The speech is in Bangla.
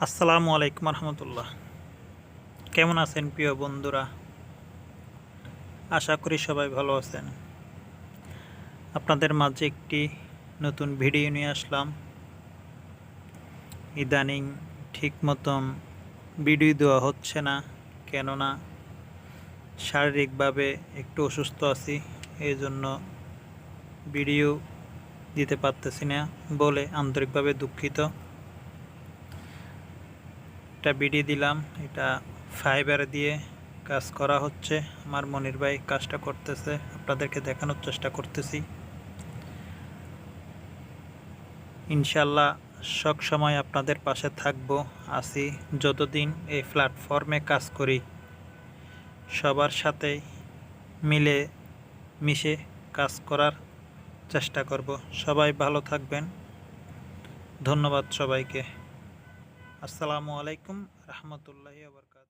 আসসালামু আলাইকুম রহমতুল্লাহ। কেমন আছেন প্রিয় বন্ধুরা? আশা করি সবাই ভালো আছেন। আপনাদের মাঝে একটি নতুন ভিডিও নিয়ে আসলাম। ইদানিং ঠিক মতন ভিডিও দেওয়া হচ্ছে না, কেননা শারীরিকভাবে একটু অসুস্থ আছি, এই জন্য ভিডিও দিতে পারতেছি না বলে আন্তরিকভাবে দুঃখিত। একটা ভিডিও দিলাম, এটা ফাইবার দিয়ে কাজ করা হচ্ছে। আমার মনির ভাই কাজটা করতেছে, আপনাদেরকে দেখানোর চেষ্টা করতেছি। ইনশাল্লাহ সব সময় আপনাদের পাশে থাকবো, আছি যতদিন এই প্ল্যাটফর্মে কাজ করি। সবার সাথে মিলে মিশে কাজ করার চেষ্টা করব। সবাই ভালো থাকবেন। ধন্যবাদ সবাইকে। আসসালামু আলাইকুম রহমতুল্লাহি ওয়া বারাকাতুহু।